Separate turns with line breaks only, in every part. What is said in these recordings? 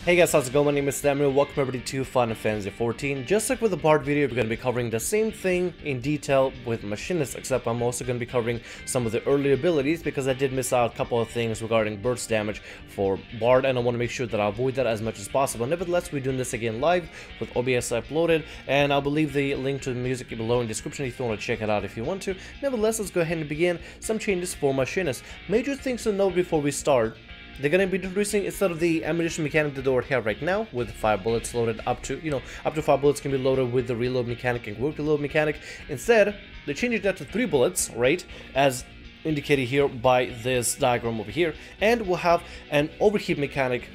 Hey guys, how's it going? My name is Samuel. Welcome everybody to Final Fantasy XIV. Just like with the Bard video, we're going to be covering the same thing in detail with Machinists, except I'm also going to be covering some of the early abilities because I did miss out a couple of things regarding burst damage for Bard, and I want to make sure that I avoid that as much as possible. Nevertheless, we're doing this again live with OBS uploaded, and I'll leave the link to the music below in the description if you want to check it out if you want to. Nevertheless, let's go ahead and begin some changes for Machinists. Major things to note before we start. They're going to be introducing, instead of the ammunition mechanic that they already have right now, with 5 bullets loaded up to 5 bullets can be loaded with the reload mechanic and quick reload mechanic. Instead, they're changing that to 3 bullets, right, as indicated here by this diagram over here, and we'll have an overheat mechanic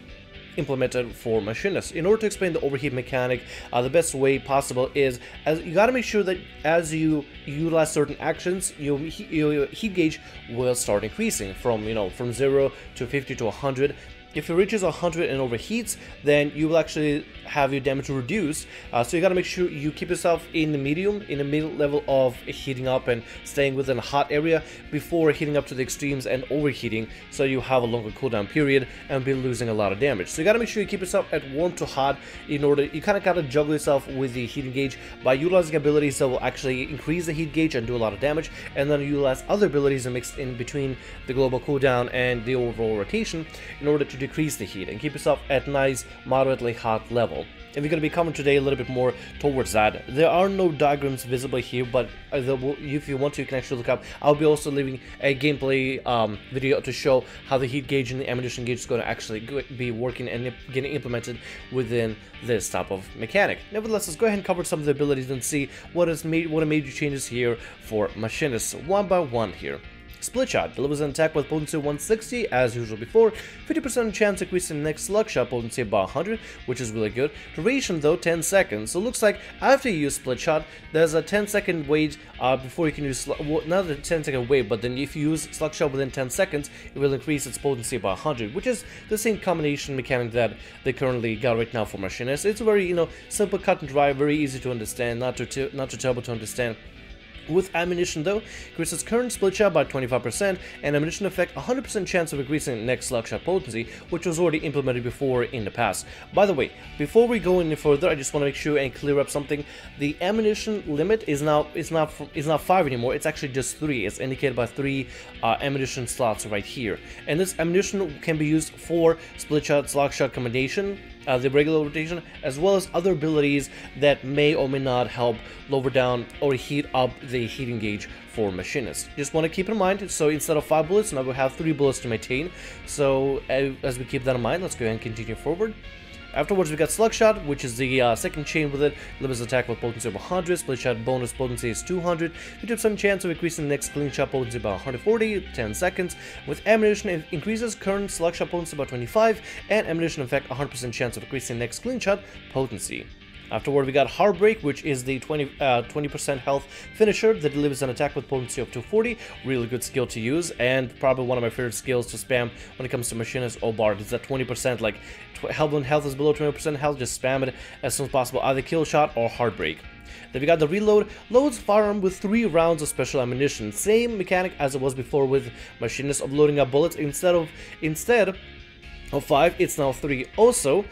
implemented for Machinists. In order to explain the overheat mechanic, the best way possible is, you got to make sure that as you utilize certain actions, your heat gauge will start increasing from 0 to 50 to 100. If it reaches 100 and overheats, then you will actually have your damage reduced. So you gotta make sure you keep yourself in the middle level of heating up and staying within a hot area before heating up to the extremes and overheating, so you have a longer cooldown period and be losing a lot of damage. So you gotta make sure you keep yourself at warm to hot. You kind of gotta juggle yourself with the heating gauge by utilizing abilities that will actually increase the heat gauge and do a lot of damage, and then utilize other abilities and mix in between the global cooldown and the overall rotation in order to decrease the heat and keep yourself at nice, moderately hot level. And we're going to be covering today a little bit more towards that. There are no diagrams visible here, but if you want to, you can actually look up. I'll be also leaving a gameplay video to show how the heat gauge and the ammunition gauge is going to actually be working and getting implemented within this type of mechanic. Nevertheless, let's go ahead and cover some of the abilities and see what are major changes here for Machinists, one by one here. Split Shot delivers an attack with potency 160 as usual before, 50% chance increase in next slug shot potency by 100, which is really good. Duration though 10 seconds, so it looks like after you use Split Shot, there's a 10-second wait before you can use, not a 10-second wait, but then if you use Slug Shot within 10 seconds, it will increase its potency by 100, which is the same combination mechanic that they currently got right now for Machinists. It's very, simple, cut and dry, very easy to understand, not too terrible to understand. With ammunition though, increases current split shot by 25%, and ammunition effect 100% chance of increasing next slug shot potency, which was already implemented before in the past. By the way, before we go any further, I just want to make sure and clear up something. The ammunition limit is not 5 anymore. It's actually just 3. It's indicated by 3 ammunition slots right here, and this ammunition can be used for split shot, slug shot combination, the regular rotation, as well as other abilities that may or may not help lower down or heat up the heating gauge for Machinists. Just want to keep in mind, so instead of 5 bullets, now we have 3 bullets to maintain. So as we keep that in mind, let's go ahead and continue forward. Afterwards, we got Slug Shot, which is the second chain with it. Delivers attack with potency of 100. Split Shot bonus potency is 200. 50% chance of increasing the next clean shot potency by 140, 10 seconds. With ammunition, it increases current Slug Shot potency by 25, and ammunition effect 100% chance of increasing the next clean shot potency. Afterward, we got Heartbreak, which is the 20% health finisher that delivers an attack with potency of 240. Really good skill to use, and probably one of my favorite skills to spam when it comes to Machinists or Bard. It's that 20%, like when health is below 20% health, just spam it as soon as possible, either Kill Shot or Heartbreak. Then we got the Reload, loads firearm with 3 rounds of special ammunition. Same mechanic as it was before with Machinists of loading up bullets. Instead of 5, it's now 3. Also,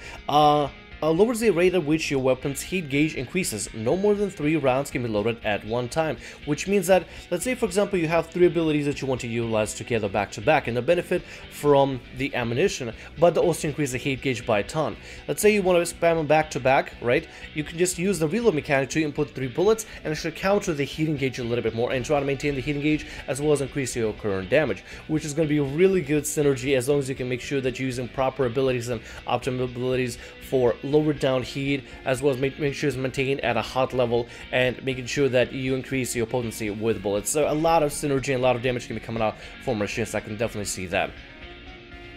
lowers the rate at which your weapon's heat gauge increases. No more than 3 rounds can be loaded at one time, which means that, let's say for example you have 3 abilities that you want to utilize together back to back, and they benefit from the ammunition, but they also increase the heat gauge by a ton. Let's say you want to spam them back to back, right? You can just use the reload mechanic to input 3 bullets and actually counter the heating gauge a little bit more and try to maintain the heating gauge as well as increase your current damage, which is going to be a really good synergy as long as you can make sure that you're using proper abilities and optimal abilities for lower down heat, as well as make sure it's maintained at a hot level and making sure that you increase your potency with bullets. So a lot of synergy and a lot of damage can be coming out from Machinists. I can definitely see that.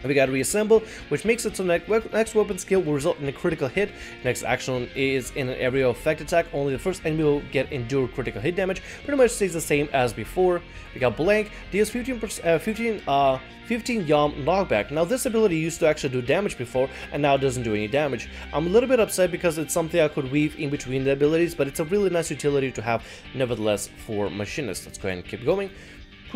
We got Reassemble, which makes it so next weapon skill will result in a critical hit. Next action is in an area of effect attack. Only the first enemy will get endure critical hit damage. Pretty much stays the same as before. We got Blank, deals 15 Yam knockback. Now this ability used to actually do damage before, and now it doesn't do any damage. I'm a little bit upset because it's something I could weave in between the abilities, but it's a really nice utility to have nevertheless for Machinists. Let's go ahead and keep going.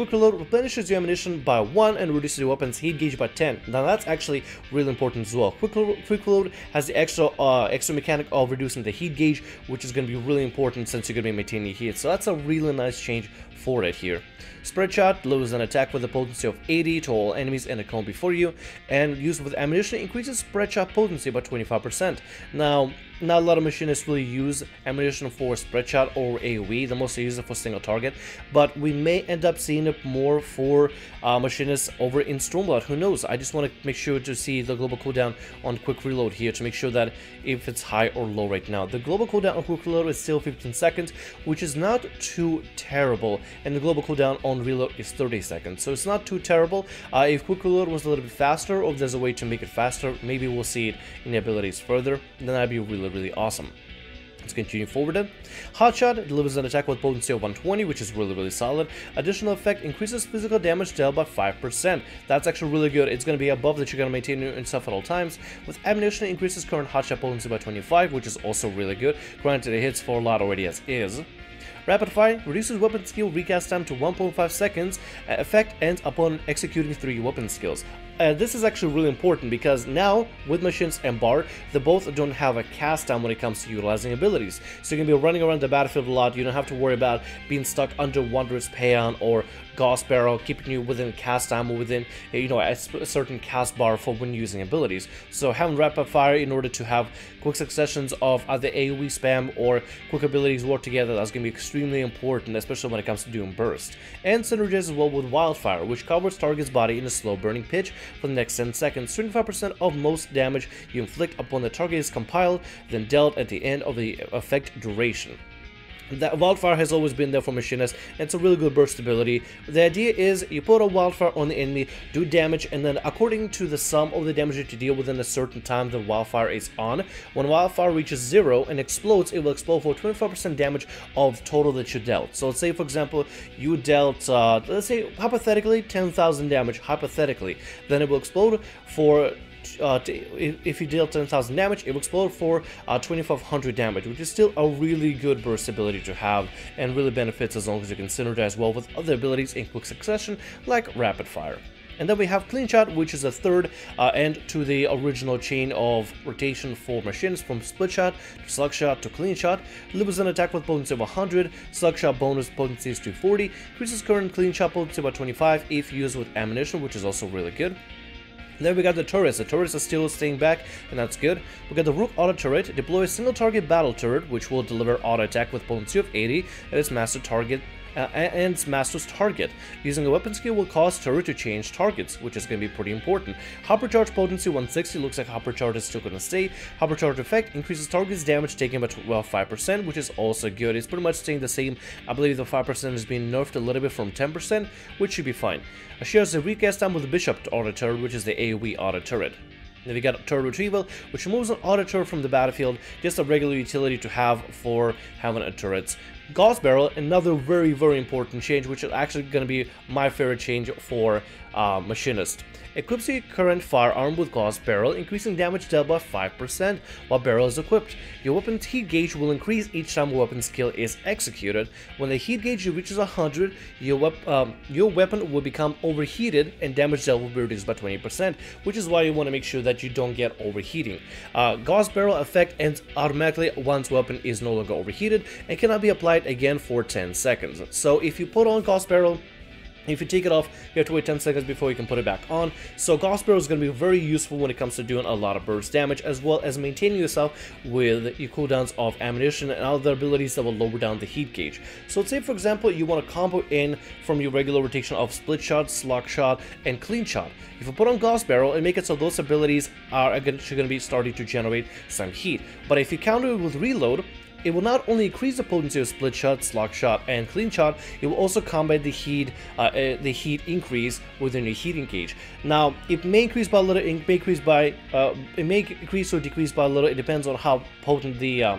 quick reload replenishes your ammunition by 1 and reduces your weapon's heat gauge by 10. Now that's actually really important as well. Quick reload has the extra mechanic of reducing the heat gauge, which is going to be really important since you're going to be maintaining heat. So that's a really nice change for it here. Spread shot lowers an attack with a potency of 80 to all enemies in a cone before you, and used with ammunition increases spread shot potency by 25%. Now, not a lot of machinists really use ammunition for spread shot or AoE. They mostly use it for single target, but we may end up seeing it more for machinists over in Stormblood. Who knows? I just want to make sure to see the global cooldown on quick reload here to make sure that if it's high or low right now. The global cooldown on quick reload is still 15 seconds, which is not too terrible, and the global cooldown on reload is 30 seconds, so it's not too terrible. If quick reload was a little bit faster, or if there's a way to make it faster, maybe we'll see it in the abilities further, then that'd be really awesome. Let's continue forward then. Hotshot delivers an attack with potency of 120, which is really solid. Additional effect increases physical damage dealt by 5%. That's actually really good. It's going to be above that you're going to maintain and stuff at all times. With ammunition, increases current hotshot potency by 25, which is also really good. Granted, it hits for a lot already as is. Rapid Fire reduces weapon skill recast time to 1.5 seconds. Effect ends upon executing 3 weapon skills. This is actually really important because now, with Machinists and Bard, they both don't have a cast time when it comes to utilizing abilities. So you're going to be running around the battlefield a lot. You don't have to worry about being stuck under Wondrous Paean or Gauss Barrel, keeping you within cast time or within, you know, a certain cast bar for when using abilities. So having Rapid Fire in order to have quick successions of either AoE spam or quick abilities work together, that's going to be extremely important, especially when it comes to doing burst. And synergizes as well with Wildfire, which covers target's body in a slow burning pitch for the next 10 seconds. 25% of most damage you inflict upon the target is compiled, then dealt at the end of the effect duration. That Wildfire has always been there for Machinists, and it's a really good burst ability. The idea is you put a Wildfire on the enemy, do damage, and then according to the sum of the damage that you deal within a certain time the Wildfire is on, when Wildfire reaches 0 and explodes, it will explode for 25% damage of total that you dealt. So let's say, for example, you dealt, let's say, hypothetically, 10,000 damage, hypothetically. Then it will explode for if you deal 10,000 damage, it will explode for 2,500 damage, which is still a really good burst ability to have, and really benefits as long as you can synergize well with other abilities in quick succession, like Rapid Fire. And then we have Clean Shot, which is a third end to the original chain of rotation for Machinists, from Split Shot to Slug Shot to Clean Shot. Delivers an attack with potency of 100, Slug Shot bonus potency is 240, increases current Clean Shot potency by 25 if used with ammunition, which is also really good. Then we got the turrets. The turrets are still staying back, and that's good. We got the Rook Auto Turret. Deploy a single target battle turret, which will deliver auto attack with potency of 80 at its master target. And its master's target. Using a weapon skill will cause turret to change targets, which is going to be pretty important. Hypercharge potency 160, looks like Hypercharge is still going to stay. Hypercharge effect increases target's damage taken by 5%, which is also good. It's pretty much staying the same. I believe the 5% is being nerfed a little bit from 10%, which should be fine. Shares a recast time with the Bishop Auto Turret, which is the AoE Auto Turret. Then we got Turret Retrieval, which removes an auto turret from the battlefield, just a regular utility to have for having a turrets. Gauss Barrel, another very important change, which is actually going to be my favorite change for Machinist. Equips your current firearm with Gauss Barrel, increasing damage dealt by 5% while barrel is equipped. Your weapon's heat gauge will increase each time a weapon skill is executed. When the heat gauge reaches 100, your weapon will become overheated and damage dealt will be reduced by 20%, which is why you want to make sure that you don't get overheating. Gauss Barrel effect ends automatically once weapon is no longer overheated and cannot be applied again for 10 seconds. So if you put on Gauss Barrel, if you take it off, you have to wait 10 seconds before you can put it back on. So Gauss Barrel is going to be very useful when it comes to doing a lot of burst damage, as well as maintaining yourself with your cooldowns of ammunition and other abilities that will lower down the heat gauge. So let's say, for example, you want to combo in from your regular rotation of Split Shot, Slug Shot, and Clean Shot. If you put on Gauss Barrel and make it so those abilities are going to be starting to generate some heat. But if you counter it with Reload, it will not only increase the potency of Split Shot, Slug Shot, and Clean Shot, it will also combat the heat increase within your heating gauge. Now, it may increase by a little, it may increase or decrease by a little. It depends on how potent the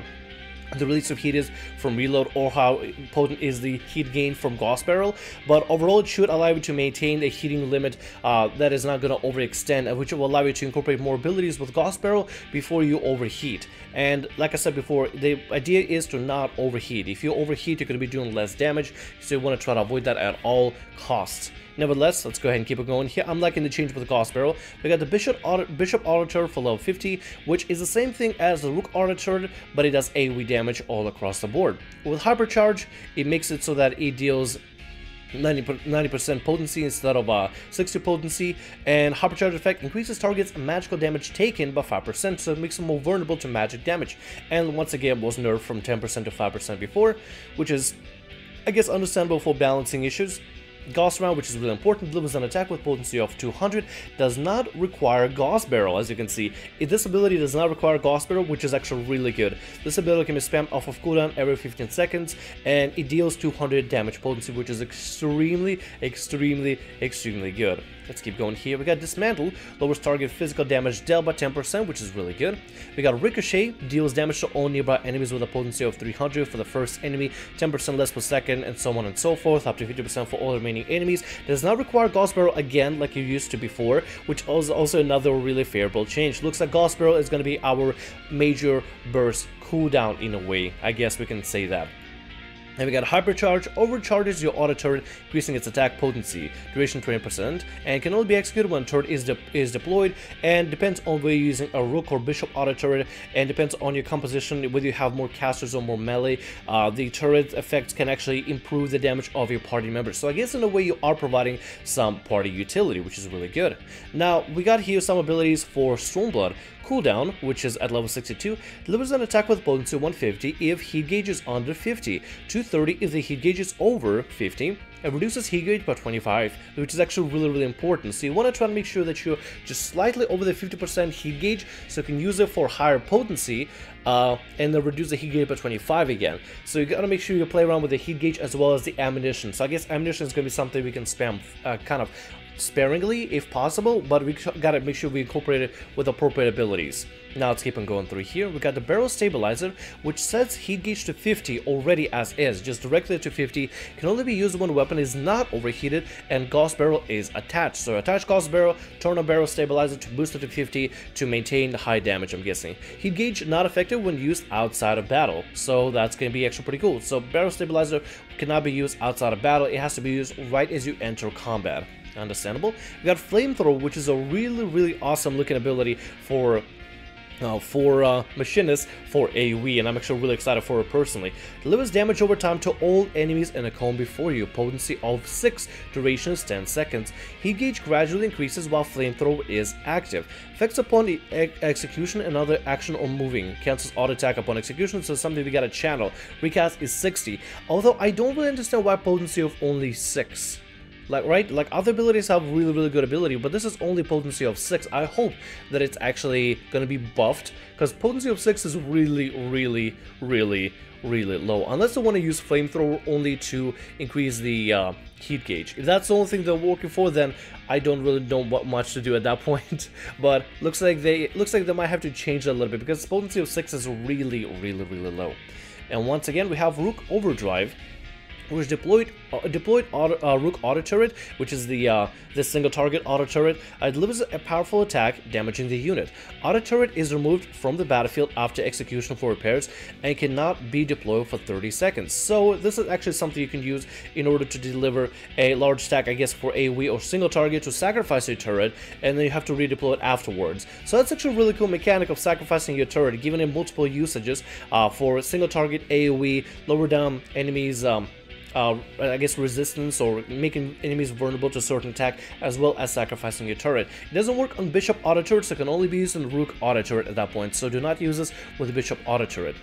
the release of heat is from reload, or how potent is the heat gain from Gauss barrel, but overall it should allow you to maintain a heating limit that is not going to overextend, which will allow you to incorporate more abilities with Gauss barrel before you overheat. And like I said before, the idea is to not overheat. If you overheat, you're going to be doing less damage, so you want to try to avoid that at all costs. Nevertheless, let's go ahead and keep it going. Here, I'm liking the change with the Gauss barrel. We got the Bishop Auto Turret for level 50, which is the same thing as the Rook Auto Turret, but it does AoE damage all across the board. With Hypercharge, it makes it so that it deals 90% potency instead of 60 potency, and Hypercharge effect increases target's magical damage taken by 5%, so it makes them more vulnerable to magic damage. And once again, was nerfed from 10% to 5% before, which is, I guess, understandable for balancing issues. Gauss round, which is really important, delivers an attack with potency of 200, does not require Gauss barrel, as you can see. This ability does not require Gauss barrel, which is actually really good. This ability can be spammed off of cooldown every 15 seconds, and it deals 200 damage potency, which is extremely good. Let's keep going here. We got Dismantle, lowers target physical damage dealt by 10%, which is really good. We got Ricochet, deals damage to all nearby enemies with a potency of 300 for the first enemy, 10% less per second, and so on and so forth, up to 50% for all remaining enemies. Does not require Gauss barrel again like you used to before, which is also another really favorable change. Looks like Gauss barrel is going to be our major burst cooldown in a way. I guess we can say that. And we got Hypercharge, overcharges your auto turret, increasing its attack potency, duration 20%, and can only be executed when turret is deployed, and depends on whether you're using a Rook or Bishop auto turret, and depends on your composition, whether you have more casters or more melee. The turret effects can actually improve the damage of your party members, so I guess in a way you are providing some party utility, which is really good. Now, we got here some abilities for Stormblood. Cooldown, which is at level 62, delivers an attack with potency 150 if heat gauge is under 50, 230 if the heat gauge is over 50, and reduces heat gauge by 25, which is actually really important. So you want to try to make sure that you're just slightly over the 50% heat gauge, so you can use it for higher potency, and then reduce the heat gauge by 25 again. So you gotta make sure you play around with the heat gauge as well as the ammunition. So I guess ammunition is gonna be something we can spam kind of sparingly if possible, but we gotta make sure we incorporate it with appropriate abilities. Now let's keep on going through here. We got the barrel stabilizer, which sets heat gauge to 50 already as is, just directly to 50. Can only be used when the weapon is not overheated and Gauss barrel is attached. So attach Gauss barrel, turn on barrel stabilizer to boost it to 50 to maintain the high damage, I'm guessing. Heat gauge not effective when used outside of battle, so that's gonna be actually pretty cool. So barrel stabilizer cannot be used outside of battle, it has to be used right as you enter combat. Understandable. We got Flamethrower, which is a really awesome looking ability for Machinists for AoE, and I'm actually really excited for it personally. Delivers damage over time to all enemies in a cone before you, potency of 6, duration is 10 seconds. Heat gauge gradually increases while Flamethrower is active. Effects upon the execution and other action or moving. Cancels auto attack upon execution, so something we gotta channel. Recast is 60, although I don't really understand why potency of only 6. Like other abilities have really good ability, but this is only potency of 6. I hope that it's actually gonna be buffed, because potency of 6 is really low, unless they want to use Flamethrower only to increase the heat gauge. If that's the only thing they're working for, then I don't really know what much to do at that point. But looks like they might have to change that a little bit, because potency of 6 is really low. And once again, we have Rook Overdrive, which deployed Rook auto turret, which is the single target auto turret. It delivers a powerful attack, damaging the unit. Auto turret is removed from the battlefield after execution for repairs and cannot be deployed for 30 seconds. So this is actually something you can use in order to deliver a large stack, I guess, for AoE or single target to sacrifice your turret, and then you have to redeploy it afterwards. So that's actually a really cool mechanic of sacrificing your turret, giving it multiple usages for single target AoE, lower down enemies I guess resistance, or making enemies vulnerable to certain attack, as well as sacrificing your turret. It doesn't work on Bishop auto turret, so it can only be used on Rook auto turret at that point, so do not use this with the Bishop auto turret.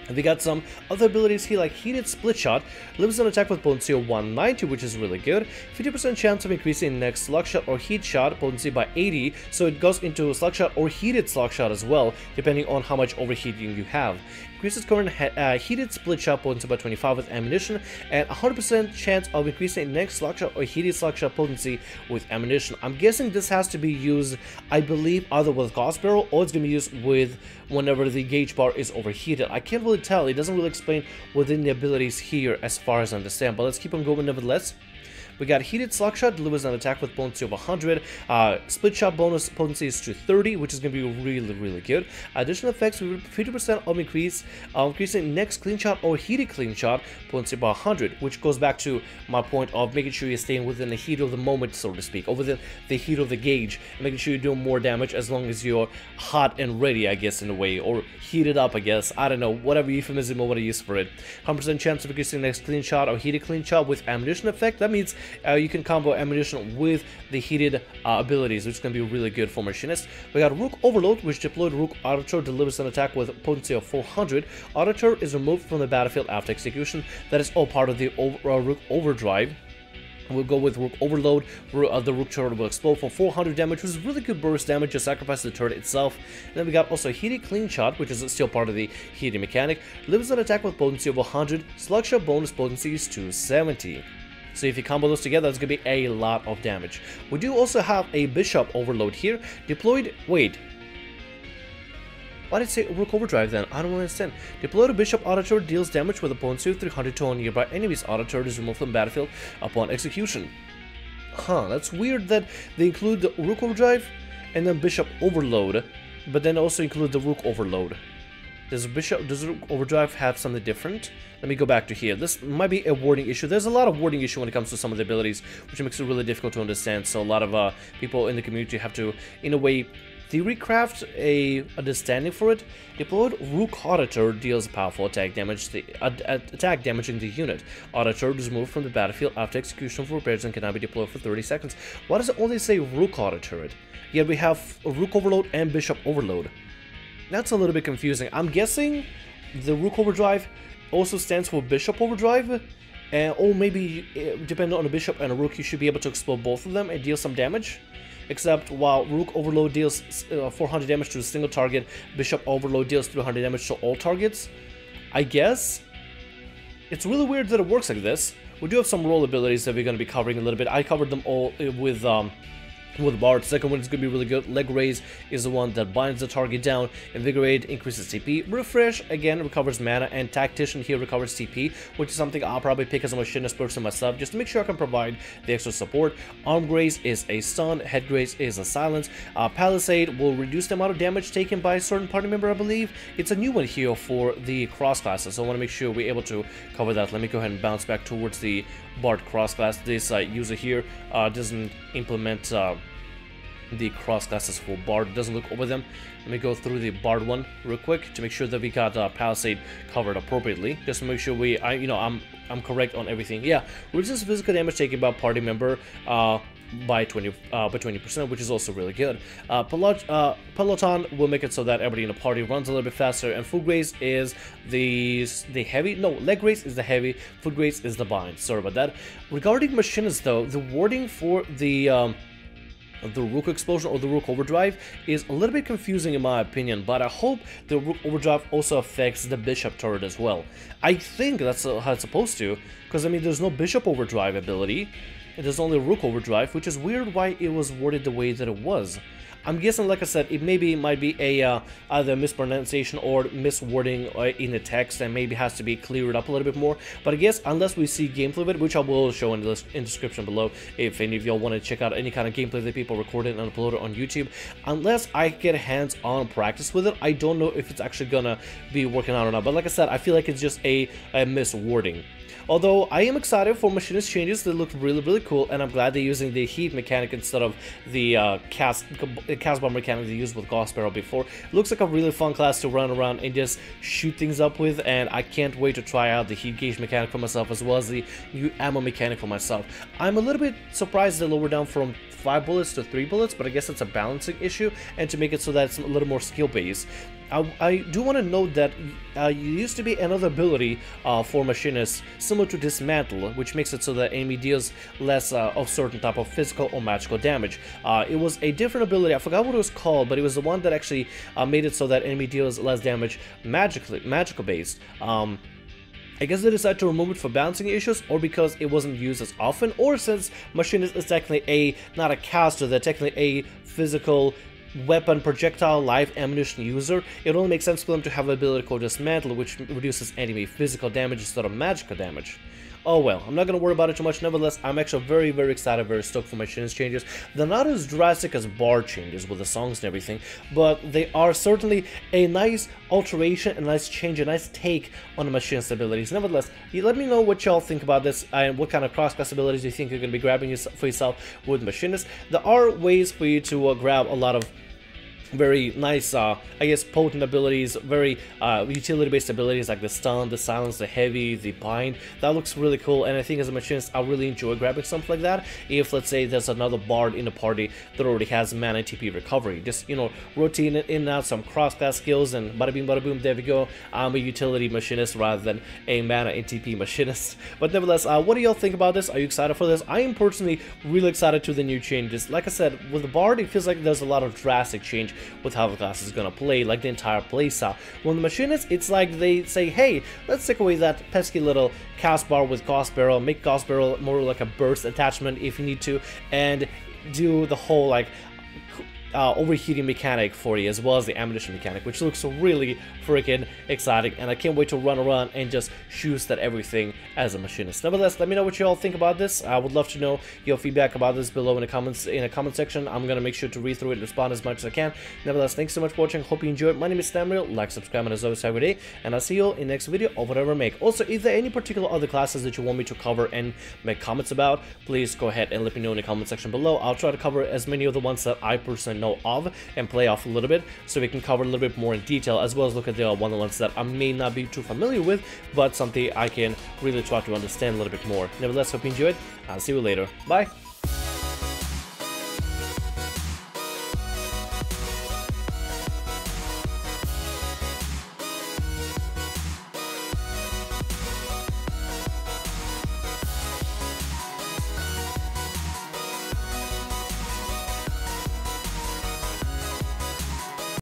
We got some other abilities here, like Heated Split Shot, delivers an attack with potency of 190, which is really good. 50% chance of increasing next Slug Shot or Heat Shot potency by 80, so it goes into Slug Shot or Heated Slug Shot as well, depending on how much overheating you have. Increases current Heated Split Shot potency by 25 with ammunition, and 100% chance of increasing next Slug Shot or Heated Slug Shot potency with ammunition. I'm guessing this has to be used, I believe, either with Gauss barrel, or it's going to be used with whenever the gauge bar is overheated. I can't really really tell. It doesn't really explain within the abilities here as far as I understand, but let's keep on going nevertheless. We got Heated Slugshot, delivers an attack with potency of 100. Split Shot bonus potency is to 30, which is going to be really good. Additional effects, we 50% of increase, increasing next Clean Shot or Heated Clean Shot potency by 100, which goes back to my point of making sure you're staying within the heat of the moment, so to speak, or within the heat of the gauge, and making sure you're doing more damage as long as you're hot and ready, I guess, in a way, or heated up, I guess. I don't know, whatever euphemism or what I use for it. 100% chance of increasing next Clean Shot or Heated Clean Shot with ammunition effect. That means you can combo ammunition with the heated abilities, which is going to be really good for Machinists. We got Rook Overload, which deployed Rook Auditor delivers an attack with potency of 400. Auditor is removed from the battlefield after execution. That is all part of the Rook Overdrive. We'll go with Rook Overload. The Rook turret will explode for 400 damage, which is really good burst damage, just sacrifice the turret itself. And then we got also Heated Clean Shot, which is still part of the Heated Mechanic. Delivers an attack with potency of 100. Slugshot bonus potency is 270. So if you combo those together, it's going to be a lot of damage. We do also have a Bishop Overload here. Deployed... Wait. Why did it say Rook Overdrive then? I don't understand. Deployed a Bishop Auditor deals damage with a potency of 300 to a nearby enemy's Auditor is removed from the battlefield upon execution. Huh, that's weird that they include the Rook Overdrive and then Bishop Overload, but then also include the Rook Overload. Does Rook Overdrive have something different? Let me go back to here. This might be a wording issue. There's a lot of wording issue when it comes to some of the abilities, which makes it really difficult to understand. So a lot of people in the community have to, in a way, theory craft a understanding for it. Deployed Rook Auditor deals powerful attack damage, attack damaging the unit. Auditor is removed from the battlefield after execution for repairs and cannot be deployed for 30 seconds. Why does it only say Rook Auditor? Yet we have Rook Overload and Bishop Overload. That's a little bit confusing. I'm guessing the Rook Overdrive also stands for Bishop Overdrive, or maybe depending on the Bishop and a Rook, you should be able to explode both of them and deal some damage. Except while Rook Overload deals 400 damage to a single target, Bishop Overload deals 300 damage to all targets. I guess it's really weird that it works like this. We do have some role abilities that we're going to be covering a little bit. I covered them all with Bards. Second one is going to be really good. Leg Raise is the one that binds the target down. Invigorate increases TP. Refresh, again, recovers mana. And Tactician here recovers TP, which is something I'll probably pick as a Machinist person myself, just to make sure I can provide the extra support. Arm Graze is a stun. Head Graze is a silence. Palisade will reduce the amount of damage taken by a certain party member, I believe. It's a new one here for the cross classes, so I want to make sure we're able to cover that. Let me go ahead and bounce back towards the Bard cross class. This user here doesn't implement the cross classes for Bard, doesn't look over them. Let me go through the Bard one real quick to make sure that we got Palisade covered appropriately, just to make sure I'm correct on everything. Yeah, reduces physical damage taken by a party member by 20%, which is also really good. Peloton will make it so that everybody in the party runs a little bit faster, and Foot Graze is the heavy. No, Leg Graze is the heavy. Foot Graze is the bind. Sorry about that. Regarding Machinists, though, the wording for the Rook Explosion or the Rook Overdrive is a little bit confusing in my opinion, but I hope the Rook Overdrive also affects the Bishop turret as well. I think that's how it's supposed to, because I mean there's no Bishop Overdrive ability, there's only Rook Overdrive, which is weird why it was worded the way that it was. I'm guessing, like I said, it might be a either mispronunciation or miswording in the text, and maybe has to be cleared up a little bit more. But I guess unless we see gameplay of it, which I will show in the description below, if any of y'all want to check out any kind of gameplay that people recorded and uploaded on YouTube, unless I get hands-on practice with it, I don't know if it's actually gonna be working out or not. But like I said, I feel like it's just a miswording. Although I am excited for Machinist changes that look really cool, and I'm glad they're using the Heat Mechanic instead of the cast bomb mechanic they used with Gauss Barrel before. It looks like a really fun class to run around and just shoot things up with, and I can't wait to try out the Heat Gauge mechanic for myself, as well as the new ammo mechanic for myself. I'm a little bit surprised they lowered down from 5 bullets to 3 bullets, but I guess it's a balancing issue, and to make it so that it's a little more skill-based. I do want to note that it used to be another ability for Machinists, similar to Dismantle, which makes it so that enemy deals less of certain type of physical or magical damage. It was a different ability, I forgot what it was called, but it was the one that actually made it so that enemy deals less damage magical based. I guess they decided to remove it for balancing issues, or because it wasn't used as often, or since Machinist is technically not a caster, they're technically a physical weapon, projectile, life, ammunition user, it only makes sense for them to have the ability called Dismantle, which reduces enemy physical damage instead of magical damage. Oh well, I'm not gonna worry about it too much. Nevertheless, I'm actually very excited, very stoked for Machinist changes. They're not as drastic as Bard changes with the songs and everything, but they are certainly a nice alteration, a nice change, a nice take on the Machinist abilities. Nevertheless, let me know what y'all think about this and what kind of cross-class abilities you think you're gonna be grabbing for yourself with Machinist. There are ways for you to grab a lot of very nice, I guess, potent abilities, very utility-based abilities like the stun, the silence, the heavy, the bind. That looks really cool, and I think as a Machinist, I really enjoy grabbing something like that. If, let's say, there's another Bard in the party that already has mana TP recovery, just, you know, rotating it in and out, some cross-class skills, and bada bing, bada boom, there we go. I'm a utility Machinist rather than a mana and TP Machinist. But nevertheless, what do y'all think about this? Are you excited for this? I am personally really excited to the new changes. Like I said, with the Bard, it feels like there's a lot of drastic change with how the class is gonna play, like the entire playstyle. When the Machinists, it's like they say, hey, let's take away that pesky little cast bar with Gauss Barrel, make Gauss Barrel more like a burst attachment if you need to, and do the whole like overheating mechanic for you, as well as the ammunition mechanic, which looks really freaking exciting, and I can't wait to run around and just shoot at everything as a Machinist. Nevertheless, let me know what you all think about this. I would love to know your feedback about this below in the comment section. I'm gonna make sure to read through it and respond as much as I can. Nevertheless, thanks so much for watching. Hope you enjoyed. My name is Samuel. Like, subscribe, and as always, every day, and I'll see you all in the next video or whatever I make. Also, if there are any particular other classes that you want me to cover and make comments about, please go ahead and let me know in the comment section below. I'll try to cover as many of the ones that I personally know of and play off a little bit, so we can cover a little bit more in detail, as well as look at the one of the ones that I may not be too familiar with, but something I can really try to understand a little bit more. Nevertheless, hope you enjoyed. I'll see you later. Bye.